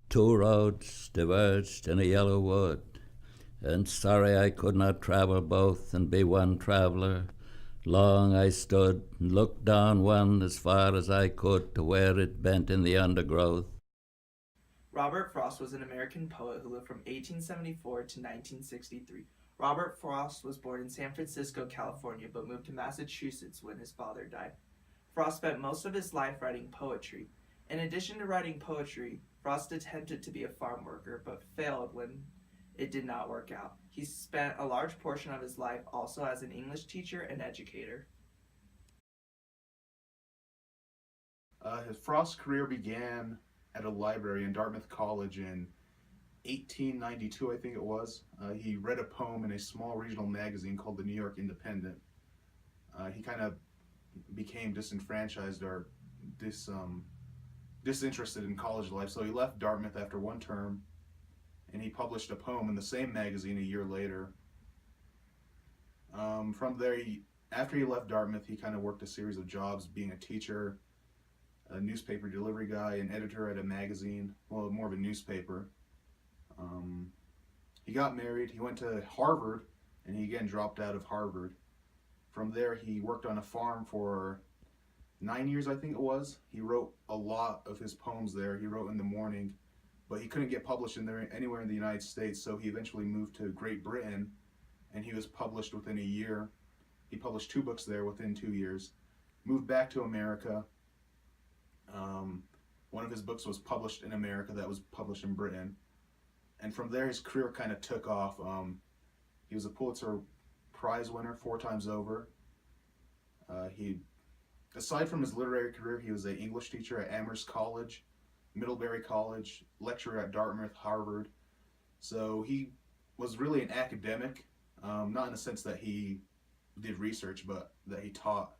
Two roads diverged in a yellow wood, and sorry I could not travel both and be one traveller. Long I stood and looked down one as far as I could to where it bent in the undergrowth. Robert Frost was an American poet who lived from 1874 to 1963. Robert Frost was born in San Francisco, California, but moved to Massachusetts when his father died. Frost spent most of his life writing poetry. In addition to writing poetry, Frost attempted to be a farm worker but failed when it did not work out. He spent a large portion of his life also as an English teacher and educator. His Frost career began at a library in Dartmouth College in 1892, I think it was. He read a poem in a small regional magazine called the New York Independent. He kind of became disenfranchised or disinterested in college life, so he left Dartmouth after one term, and he published a poem in the same magazine a year later. From there, after he left Dartmouth, he kind of worked a series of jobs being a teacher, a newspaper delivery guy, an editor at a magazine, well, more of a newspaper. He got married, he went to Harvard, and he again dropped out of Harvard. From there, he worked on a farm for 9 years, I think it was. He wrote a lot of his poems there. He wrote in the morning, but he couldn't get published anywhere in the United States, so he eventually moved to Great Britain, and he was published within a year. He published 2 books there within 2 years. Moved back to America. One of his books was published in America that was published in Britain. And from there, his career kind of took off. He was a Pulitzer Prize winner 4 times over. Aside from his literary career, he was an English teacher at Amherst College, Middlebury College, lecturer at Dartmouth, Harvard. So he was really an academic, not in the sense that he did research, but that he taught.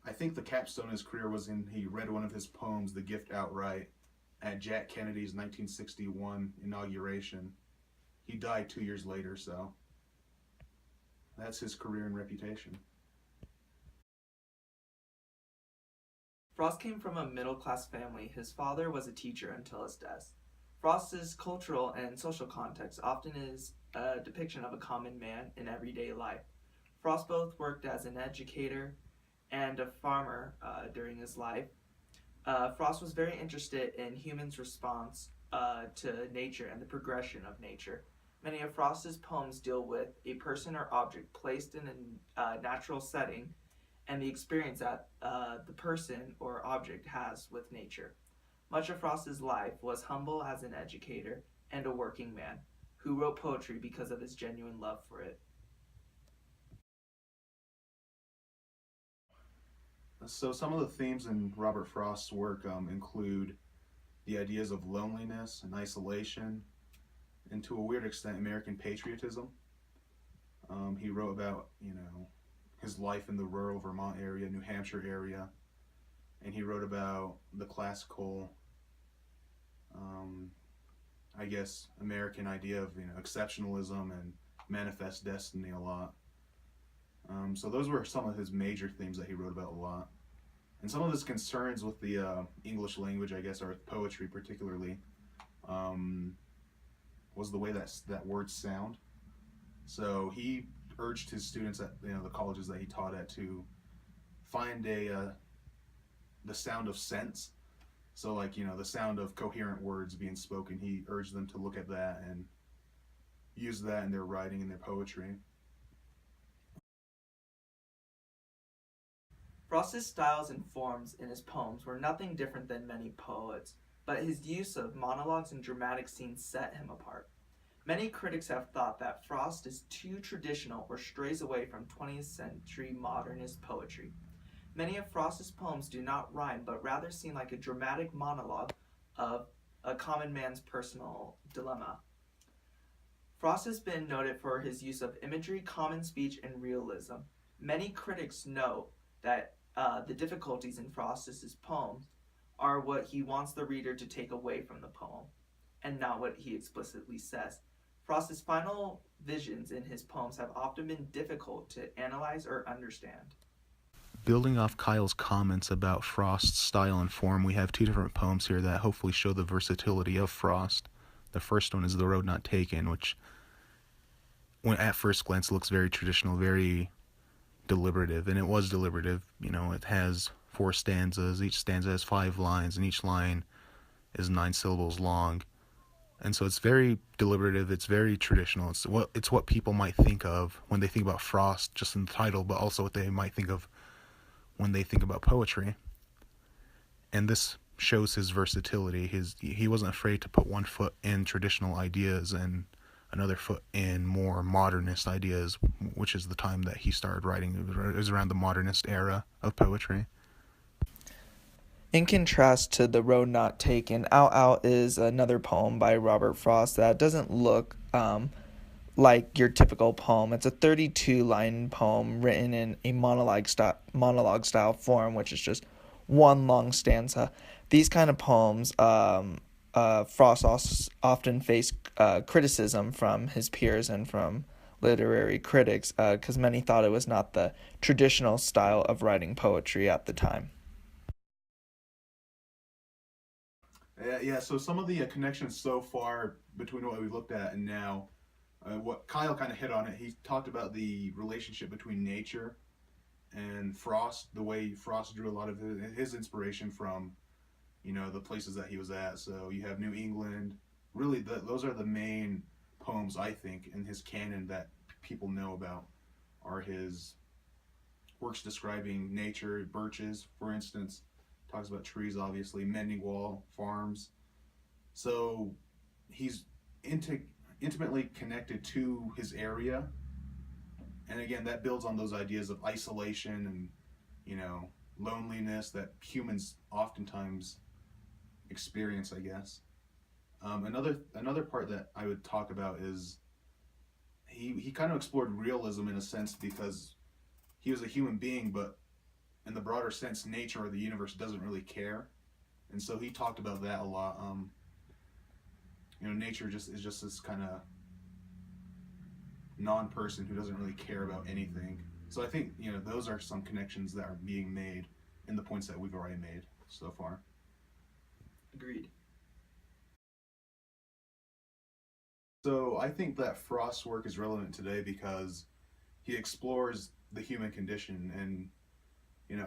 I think the capstone of his career was he read one of his poems, The Gift Outright, at Jack Kennedy's 1961 inauguration. He died 2 years later, so that's his career and reputation. Frost came from a middle class family. His father was a teacher until his death. Frost's cultural and social context often is a depiction of a common man in everyday life. Frost both worked as an educator and a farmer during his life. Frost was very interested in humans' response to nature and the progression of nature. Many of Frost's poems deal with a person or object placed in a natural setting and the experience that the person or object has with nature. Much of Frost's life was humble as an educator and a working man who wrote poetry because of his genuine love for it. So some of the themes in Robert Frost's work include the ideas of loneliness and isolation, and to a weird extent, American patriotism. He wrote about, his life in the rural Vermont area, New Hampshire area, and he wrote about the classical, I guess, American idea of exceptionalism and manifest destiny a lot. So those were some of his major themes that he wrote about a lot. And some of his concerns with the English language, I guess, or with poetry particularly, was the way that words sound. So he urged his students at the colleges that he taught at to find the sound of sense. So the sound of coherent words being spoken. He urged them to look at that and use that in their writing and their poetry. Frost's styles and forms in his poems were nothing different than many poets, but his use of monologues and dramatic scenes set him apart. Many critics have thought that Frost is too traditional or strays away from 20th century modernist poetry. Many of Frost's poems do not rhyme, but rather seem like a dramatic monologue of a common man's personal dilemma. Frost has been noted for his use of imagery, common speech, and realism. Many critics note that the difficulties in Frost's poems are what he wants the reader to take away from the poem, and not what he explicitly says. Frost's final visions in his poems have often been difficult to analyze or understand. building off Kyle's comments about Frost's style and form, we have two different poems here that hopefully show the versatility of Frost. The first one is The Road Not Taken, which, when at first glance, looks very traditional, very deliberative, and it was deliberative. It has 4 stanzas. Each stanza has 5 lines, and each line is 9 syllables long. And so it's very deliberative. It's very traditional. It's what people might think of when they think about Frost, just in the title, but also what they might think of when they think about poetry. And this shows his versatility. He wasn't afraid to put one foot in traditional ideas and another foot in more modernist ideas, which is the time that he started writing. It was around the modernist era of poetry. In contrast to The Road Not Taken, Out Out is another poem by Robert Frost that doesn't look like your typical poem. It's a 32-line poem written in a monologue style form, which is just one long stanza. These kind of poems, Frost often faced criticism from his peers and from literary critics, because many thought it was not the traditional style of writing poetry at the time. Yeah, so some of the connections so far between what we've looked at and now, what Kyle kind of hit on it, he talked about the relationship between nature and Frost, the way Frost drew a lot of his inspiration from, the places that he was at. So you have New England. Really, those are the main poems, I think, in his canon that people know about, are his works describing nature. Birches, for instance, talks about trees, obviously. Mending Wall, farms. So he's intimately connected to his area. And again, that builds on those ideas of isolation and, loneliness that humans oftentimes experience, I guess. Another part that I would talk about is he kind of explored realism in a sense, because he was a human being, but in the broader sense, nature or the universe doesn't really care. And so he talked about that a lot. Nature is just this kind of non-person who doesn't really care about anything. So I think, those are some connections that are being made in the points that we've already made so far. Agreed. So I think that Frost's work is relevant today because he explores the human condition, and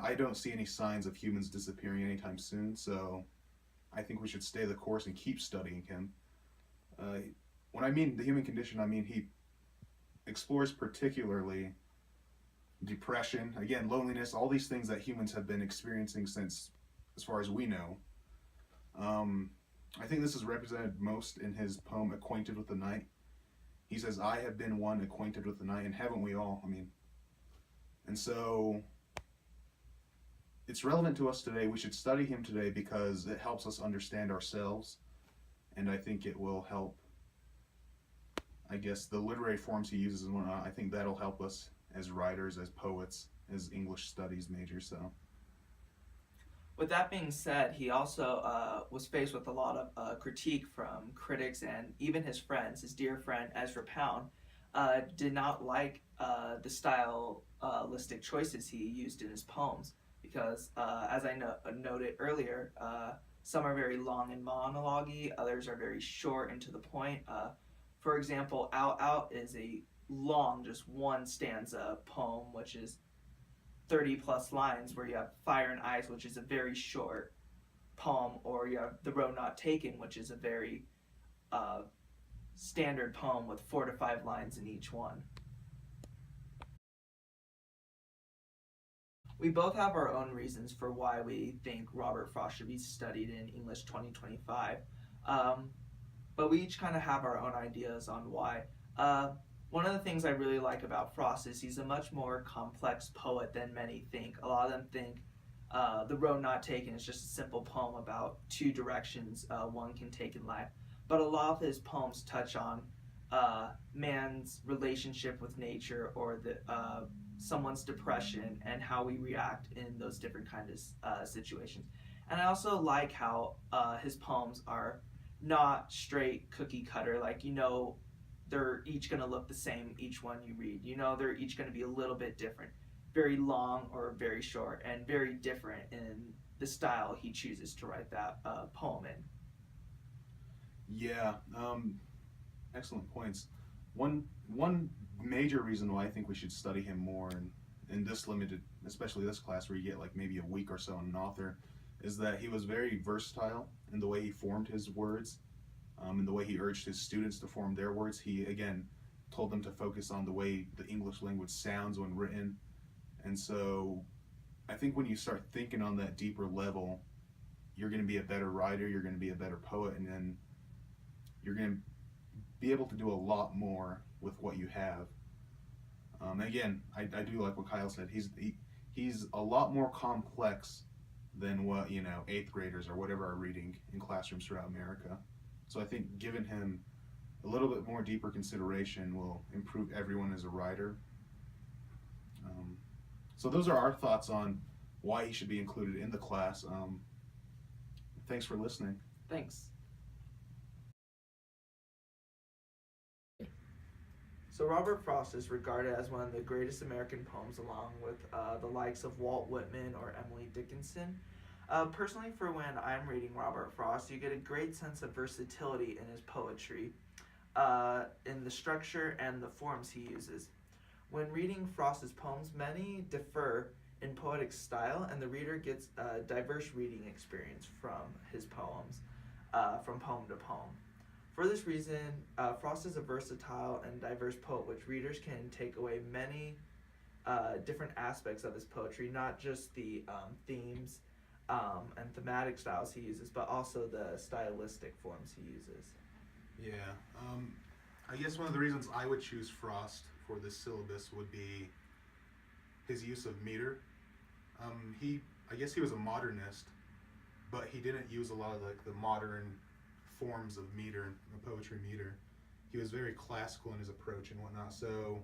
I don't see any signs of humans disappearing anytime soon, so I think we should stay the course and keep studying him. When I mean the human condition, I mean he explores particularly depression, again, loneliness, all these things that humans have been experiencing since, as far as we know. I think this is represented most in his poem Acquainted with the Night. He says, "I have been one acquainted with the night," and haven't we all? And so it's relevant to us today. We should study him today because it helps us understand ourselves, and I think it will help, I guess, the literary forms he uses and whatnot. I think that'll help us as writers, as poets, as English studies majors. So With that being said, he also was faced with a lot of critique from critics and even his friends. His dear friend Ezra Pound did not like the stylistic choices he used in his poems because, as I noted earlier, some are very long and monologue-y, others are very short and to the point. For example, Out Out is a long, just one stanza poem, which is 30 plus lines, where you have Fire and Ice, which is a very short poem, or you have The Road Not Taken, which is a very standard poem with 4 to 5 lines in each one. We both have our own reasons for why we think Robert Frost should be studied in English 2025, but we each kind of have our own ideas on why. One of the things I really like about Frost is he's a much more complex poet than many think. A lot of them think The Road Not Taken is just a simple poem about 2 directions one can take in life. But a lot of his poems touch on man's relationship with nature, or someone's depression, and how we react in those different kinds of situations. And I also like how his poems are not straight cookie cutter, like, they're each going to look the same, each one you read. They're each going to be a little bit different. very long or very short, and very different in the style he chooses to write that poem in. Yeah, excellent points. One major reason why I think we should study him more in this limited, especially this class where you get like maybe a week or so on an author, is that he was very versatile in the way he formed his words, in the way he urged his students to form their words. He again told them to focus on the way the English language sounds when written, and so I think when you start thinking on that deeper level, you're going to be a better writer, you're going to be a better poet, and then you're going to be able to do a lot more with what you have. Again, I do like what Kyle said. He's a lot more complex than what eighth graders or whatever are reading in classrooms throughout America. So I think giving him a little bit more deeper consideration will improve everyone as a writer. So those are our thoughts on why he should be included in the class. Thanks for listening. Thanks. So Robert Frost is regarded as one of the greatest American poems, along with the likes of Walt Whitman or Emily Dickinson. Personally, for when I'm reading Robert Frost, you get a great sense of versatility in his poetry, in the structure and the forms he uses. When reading Frost's poems, many differ in poetic style, and the reader gets a diverse reading experience from his poems, from poem to poem. For this reason, Frost is a versatile and diverse poet, which readers can take away many different aspects of his poetry, not just the themes and thematic styles he uses, but also the stylistic forms he uses. Yeah, I guess one of the reasons I would choose Frost for this syllabus would be his use of meter. I guess he was a modernist, but he didn't use a lot of like the modern forms of meter, poetry meter. He was very classical in his approach and whatnot. So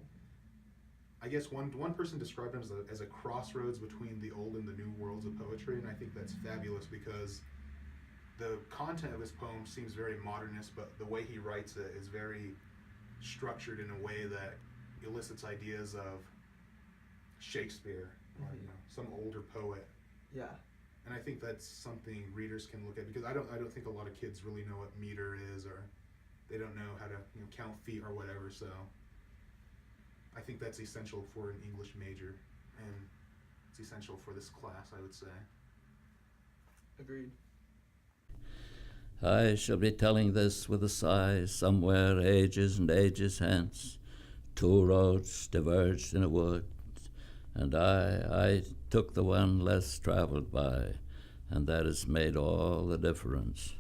I guess one person described him as a crossroads between the old and the new worlds of poetry, and I think that's fabulous because the content of his poem seems very modernist, but the way he writes it is very structured in a way that elicits ideas of Shakespeare or some older poet. Yeah. And I think that's something readers can look at, because I don't think a lot of kids really know what meter is, or they don't know how to count feet or whatever. So I think that's essential for an English major, and it's essential for this class, I would say. Agreed. I shall be telling this with a sigh somewhere ages and ages hence. Two roads diverged in a wood, and I took the one less traveled by, and that has made all the difference.